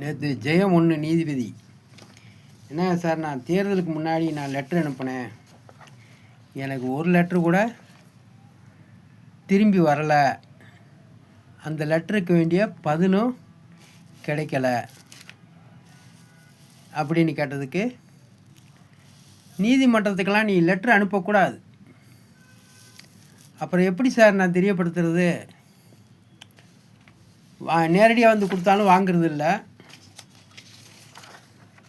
நேற்று ஜெயம் 1 நீதிபதி என்ன சார், நான் தேர்தலுக்கு முன்னாடி நான் லெட்ரு அனுப்பினேன், எனக்கு ஒரு லெட்ரு கூட திரும்பி வரலை, அந்த லெட்டருக்கு வேண்டிய பதிலும் கிடைக்கல அப்படின்னு கேட்டதுக்கு, நீதிமன்றத்துக்கெல்லாம் நீ லெட்ரு அனுப்பக்கூடாது, அப்புறம் எப்படி சார் நான் தெரியப்படுத்துறது, நேரடியாக வந்து கொடுத்தாலும் வாங்கிறது இல்லை,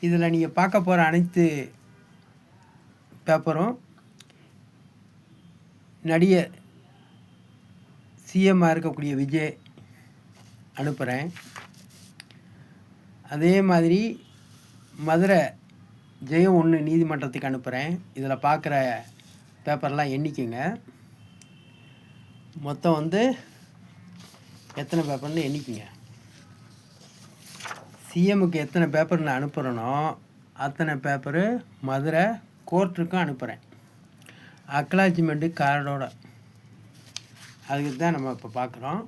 இதில் நீங்கள் பார்க்க போகிற அனைத்து பேப்பரும் நடிகர் சிஎம்மாக இருக்கக்கூடிய விஜய் அனுப்புகிறேன். அதே மாதிரி மதுரை ஜெயம் 1 நீதிமன்றத்துக்கு அனுப்புகிறேன். இதில் பார்க்குற பேப்பர்லாம் எண்ணிக்கைங்க, மொத்தம் வந்து எத்தனை பேப்பர்னு எண்ணிக்கைங்க. சிஎம்முக்கு எத்தனை பேப்பர் நான் அனுப்புகிறேனோ அத்தனை பேப்பரு மதுரை கோர்ட்டுக்கும் அனுப்புகிறேன், அக்னாலஜ்மெண்ட்டு கார்டோட. அதுக்கு தான் நம்ம இப்போ பார்க்குறோம்.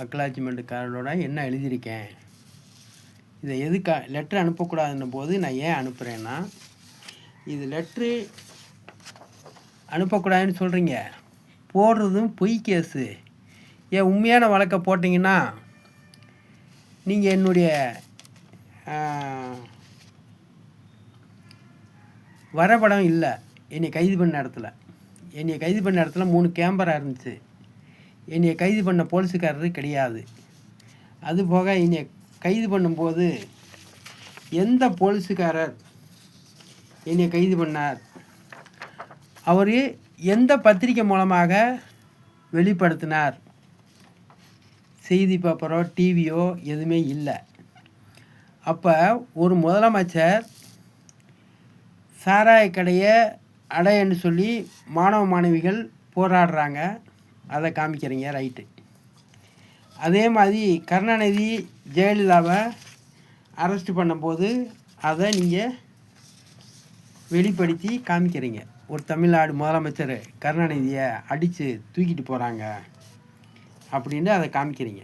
அக்னாலஜ்மெண்ட்டு கார்டோட என்ன எழுதியிருக்கேன், இதை எதுக்கு லெட்ரு அனுப்பக்கூடாதுன்னும் போது நான் ஏன் அனுப்புகிறேன்னா, இது லெட்ரு அனுப்பக்கூடாதுன்னு சொல்கிறீங்க, போடுறதும் பொய் கேஸு. ஏன் உண்மையான வழக்கை போட்டிங்கன்னா நீங்கள் என்னுடைய வரைபடம் இல்லை. என்னை கைது பண்ண இடத்துல 3 கேமரா இருந்துச்சு. என்னை கைது பண்ண போலீஸுக்காரரு கிடையாது. அதுபோக என்னை கைது பண்ணும்போது எந்த போலீஸுக்காரர் என்னை கைது பண்ணார், அவர் எந்த பத்திரிக்கை மூலமாக வெளிப்படுத்தினார், செய்தி பேப்பரோ டிவியோ எதுவுமே இல்லை. அப்போ ஒரு முதலமைச்சர் சாராய கடையை அடையன்னு சொல்லி மாணவ மாணவிகள் போராடுறாங்க, அதை காமிக்கிறீங்க, ரைட்டு. அதே மாதிரி கருணாநிதி ஜெயலலிதாவை அரெஸ்ட் பண்ணும்போது அதை நீங்கள் வெளிப்படுத்தி காமிக்கிறீங்க. ஒரு தமிழ்நாடு முதலமைச்சர் கருணாநிதியை அடித்து தூக்கிட்டு போகிறாங்க அப்படின்னு அதை காமிக்கிறீங்க.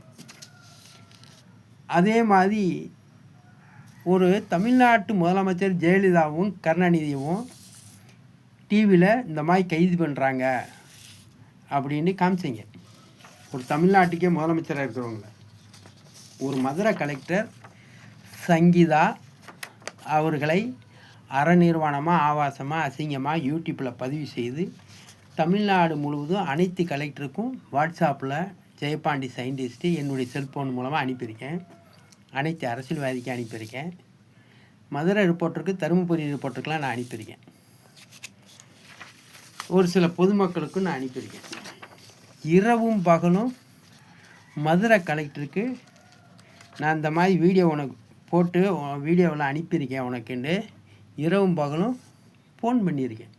அதே மாதிரி ஒரு தமிழ்நாட்டு முதலமைச்சர் ஜெயலலிதாவும் கருணாநிதியும் டிவியில் இந்த மாதிரி கைது பண்ணுறாங்க அப்படின்னு காமிச்சிங்க. ஒரு தமிழ்நாட்டுக்கே முதலமைச்சராக இருக்கிறவங்கள, ஒரு மதுரை கலெக்டர் சங்கீதா அவர்களை அறநிர்வாணமாக ஆபாசமாக அசிங்கமாக யூடியூப்பில் பதிவு செய்து தமிழ்நாடு முழுவதும் அனைத்து கலெக்டருக்கும் வாட்ஸ்அப்பில் ஜெயபாண்டி சயின்டிஸ்ட்டு என்னுடைய செல்ஃபோன் மூலமாக அனுப்பியிருக்கேன், அனைத்து அரசியல்வாதிக்கு அனுப்பியிருக்கேன், மதுரை ரிப்போர்ட்டருக்கு தருமபுரி ரிப்போர்ட்டருக்கெலாம் நான் அனுப்பியிருக்கேன், ஒரு சில பொதுமக்களுக்கும் நான் அனுப்பியிருக்கேன். இரவும் பகலும் மதுரை கலெக்டருக்கு நான் இந்த மாதிரி வீடியோ உனக்கு போட்டு வீடியோவில் அனுப்பியிருக்கேன் உனக்குண்டு இரவும் பகலும் ஃபோன் பண்ணியிருக்கேன்.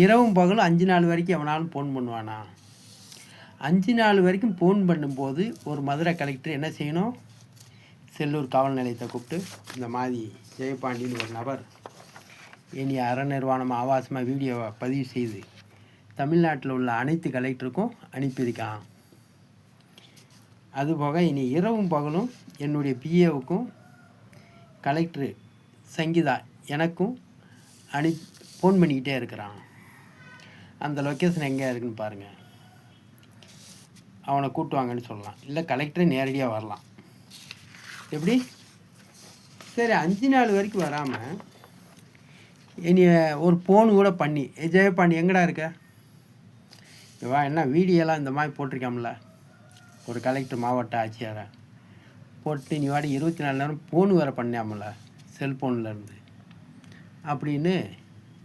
இரவும் பகலும் 5 நாள் வரைக்கும் எவனாலும் ஃபோன் பண்ணுவானா? 5 நாள் வரைக்கும் ஃபோன் பண்ணும்போது ஒரு மதுரை கலெக்டர் என்ன செய்யணும், செல்லூர் காவல் நிலையத்தை கூப்பிட்டு இந்த மாதிரி ஜெயபாண்டின்னு ஒரு நபர் இனி அறநிர்வாணம் ஆபாசமாக வீடியோவை பதிவு செய்து தமிழ்நாட்டில் உள்ள அனைத்து கலெக்டருக்கும் அனுப்பியிருக்கான். அதுபோக இனி இரவும் பகலும் என்னுடைய பிஏவுக்கும் கலெக்டரு சங்கீதா எனக்கும் ஃபோன் பண்ணிக்கிட்டே இருக்கிறான். அந்த லொக்கேஷன் எங்கே இருக்குதுன்னு பாருங்கள், அவனை கூட்டுவாங்கன்னு சொல்லலாம், இல்லை கலெக்டரை நேரடியாக வரலாம். எப்படி சரி 5 நாள் வரைக்கும் வராமல் இனி ஒரு ஃபோன் கூட பண்ணி, ஜெயபாண்டி எங்கடா இருக்க, வா, என்ன வீடியோலாம் இந்த மாதிரி போட்டிருக்காமல, ஒரு கலெக்டர் மாவட்ட ஆட்சியாரை போட்டு நீ வாடி 24 நேரம் ஃபோன் வேறு பண்ணாமல செல்ஃபோன்லேருந்து அப்படின்னு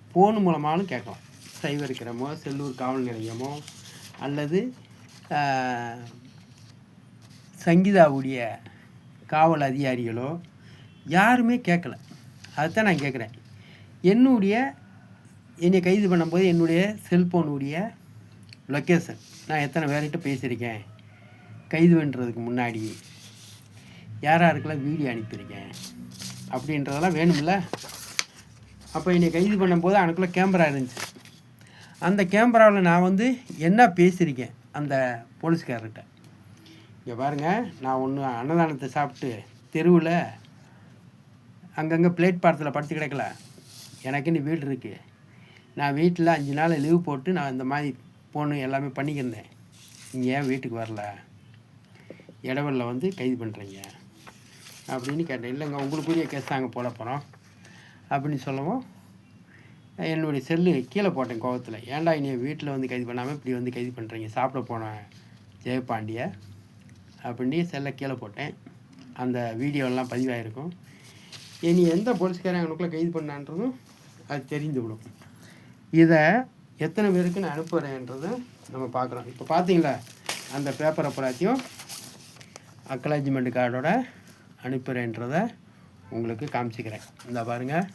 ஃபோன் மூலமாகவும் கேட்கலாம். சைபர் கிரைமோ செல்லூர் காவல் நிலையமோ அல்லது சங்கீதாவுடைய காவல் அதிகாரிகளோ யாருமே கேட்கல. அதுதான் நான் கேட்குறேன். என்னை கைது பண்ணும்போது என்னுடைய செல்ஃபோனுடைய லொக்கேஷன், நான் எத்தனை பேர்கிட்ட பேசியிருக்கேன், கைது பண்ணுறதுக்கு முன்னாடி யாருக்கெல்லாம் வீடியோ அனுப்பியிருக்கேன் அப்படின்றதெல்லாம் வேணும்ல. அப்போ என்னை கைது பண்ணும்போது அதுக்குள்ளே கேமரா இருந்துச்சு, அந்த கேமராவில் நான் வந்து என்ன பேசியிருக்கேன் அந்த போலீஸ்காரர்கிட்ட, இங்கே பாருங்கள், நான் ஒன்று அன்னதானத்தை சாப்பிட்டு தெருவில் அங்கங்கே பிளேட் பாரத்தில் படுத்து கிடக்கல. எனக்குன்னு வீடு இருக்குது. நான் வீட்டில் 5 நாள் லீவ் போட்டு நான் இந்த மாதிரி போகணும் எல்லாமே பண்ணிக்கிருந்தேன். நீங்கள் ஏன் வீட்டுக்கு வரல, இடவெளியில் வந்து கைது பண்ணுறீங்க அப்படின்னு கேட்டேன். இல்லைங்க, உங்களுக்குரிய கேஸ் தாங்க போட போகிறோம் அப்படின்னு சொல்லவும் என்னுடைய செல்லு கீழே போட்டேன் கோவத்தில். ஏன்டா இனி வீட்டில் வந்து கைது பண்ணாமல் இப்படி வந்து கைது பண்ணுறீங்க, சாப்பிட போனேன் ஜெயபாண்டியை அப்படின்னு செல்லை கீழே போட்டேன். அந்த வீடியோலாம் பதிவாகிருக்கும். இனி எந்த போலீஸ்காரன் அவனுக்குள்ளே கைது பண்ணான்றதும் அது தெரிந்து விடும். இதை எத்தனை பேருக்கு நான் அனுப்புகிறேன்றதை நம்ம பார்க்குறோம். இப்போ பார்த்தீங்களா, அந்த பேப்பரை பூராத்தையும் அக்னாலஜ்மெண்ட் கார்டோட அனுப்புகிறேன்றதை உங்களுக்கு காமிச்சிக்கிறேன். இந்த பாருங்கள்,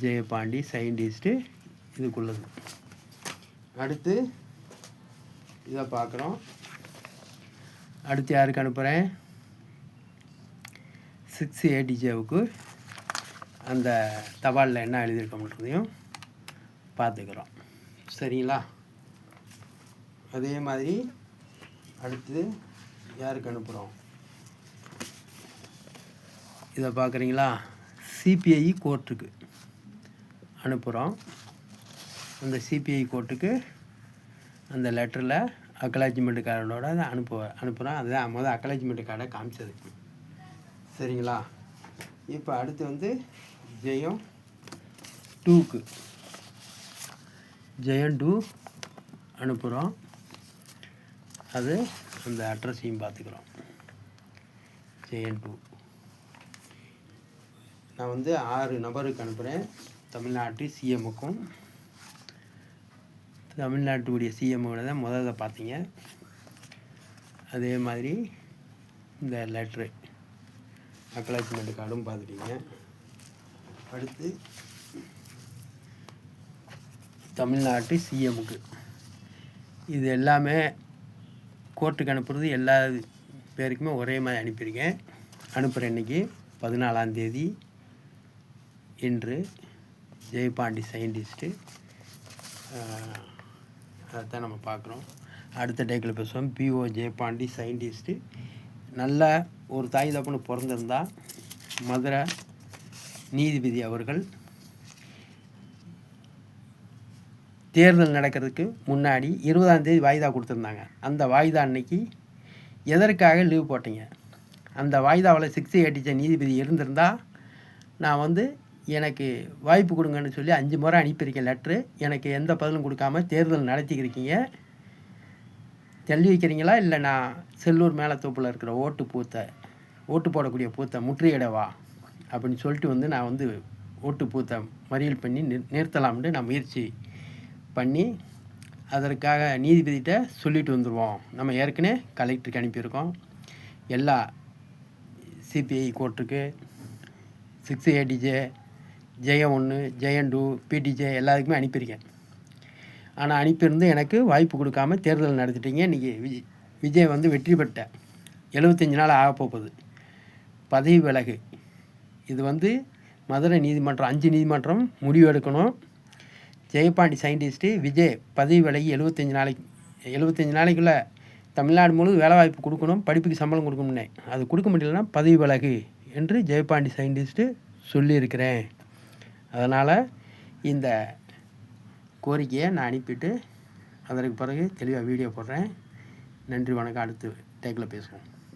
ஜெயபாண்டி சயின்டிஸ்ட்டு இதுக்குள்ளது. அடுத்து இதை பார்க்குறோம். அடுத்து யாருக்கு அனுப்புகிறேன், 6ADJவுக்கு அந்த தபாலில் என்ன எழுதியிருக்கோம்ன்றதையும் பார்த்துக்கிறோம். சரிங்களா? அதே மாதிரி அடுத்து யாருக்கு அனுப்புகிறோம், இதை பார்க்குறீங்களா, CPI கோர்ட்டுக்கு அனுப்புகிறோம். அந்த CPI கோர்ட்டுக்கு அந்த லெட்டரில் அக்னாலஜ்மெண்ட் கார்டோட அனுப்புகிறோம். அதுதான் முதல் அக்னாலஜ்மெண்ட் கார்டை காமிச்சது. சரிங்களா? இப்போ அடுத்து வந்து ஜெயம் 2க்கு ஜெயம் 2 அனுப்புகிறோம். அது அந்த அட்ரஸையும் பார்த்துக்கிறோம். ஜெயம் 2 நான் வந்து 6 நபருக்கு அனுப்புகிறேன். தமிழ்நாட்டு சிஎம்முக்கும், தமிழ்நாட்டுடைய சிஎம்மோட தான் முதல்ல பார்த்தீங்க. அதே மாதிரி இந்த லெட்ரு அக்னாலஜ்மெண்ட் கார்டும் பார்த்துட்டீங்க. அடுத்து தமிழ்நாட்டு சிஎம்முக்கு இது எல்லாமே கோர்ட்டுக்கு அனுப்புறது எல்லா பேருக்குமே ஒரே மாதிரி அனுப்பியிருக்கேன். அனுப்புகிற இன்றைக்கி 14ஆம் தேதி இன்று ஜெயபாண்டி சயின்டிஸ்ட்டு. அதைத்தான் நம்ம பார்க்குறோம். அடுத்த டேக்கில் பேசுவோம். PO Jayapandi scientist. நல்ல ஒரு தாய் தப்புன்னு பிறந்திருந்தா மதுரை நீதிபதி அவர்கள் தேர்தல் நடக்கிறதுக்கு முன்னாடி 20ஆம் தேதி வாய்தா கொடுத்துருந்தாங்க. அந்த வாய்தா அன்னைக்கு எதற்காக லீவ் போட்டீங்க? அந்த வாய்தாவில் 6ADJ நீதிபதி இருந்திருந்தால் நான் வந்து எனக்கு வாய்ப்பு கொடுங்கன்னு சொல்லி 5 முறை அனுப்பியிருக்கேன் லெட்ரு. எனக்கு எந்த பதிலும் கொடுக்காம தேர்தல் நடத்திக்கிருக்கீங்க. தள்ளி வைக்கிறீங்களா, இல்லை நான் செல்லூர் மேலத்தோப்பில் இருக்கிற ஓட்டு போடக்கூடிய பூத்தை முற்றுகையிடவா அப்படின்னு சொல்லிட்டு வந்து நான் வந்து ஓட்டு பூத்தை மறியல் பண்ணி நிறுத்தலாம்னு நான் முயற்சி பண்ணி அதற்காக நீதிபதிகிட்ட சொல்லிட்டு வந்துடுவோம். நம்ம ஏற்கனவே கலெக்டருக்கு அனுப்பியிருக்கோம். எல்லா CPI கோர்ட்டுக்கு, 6ADJ, ஜெயம் 1, ஜெயம் 2, PTJ எல்லாத்துக்குமே அனுப்பியிருக்கேன். ஆனால் அனுப்பியிருந்து எனக்கு வாய்ப்பு கொடுக்காம தேர்தல் நடத்திட்டீங்க. இன்றைக்கி விஜய் வந்து வெற்றி பெற்ற 75 நாள் ஆகப்போகுது. பதவி விலகு. இது வந்து மதுரை நீதிமன்றம் 5 நீதிமன்றம் முடிவு எடுக்கணும். ஜெயபாண்டி சயின்டிஸ்ட்டு விஜய் பதவி விலகி 75 நாளைக்குள்ளே தமிழ்நாடு முழுவதும் வேலைவாய்ப்பு கொடுக்கணும், படிப்புக்கு சம்பளம் கொடுக்கணும்னே. அது கொடுக்க முடியலன்னா பதவி விலகு என்று ஜெயபாண்டி சயின்டிஸ்ட்டு சொல்லியிருக்கிறேன். அதனால் இந்த கோரிக்கையை நான் அனுப்பிட்டு அதற்கு பிறகு தெளிவாக வீடியோ போடுறேன். நன்றி, வணக்கம். அடுத்து டேக்கில் பேசுவோம்.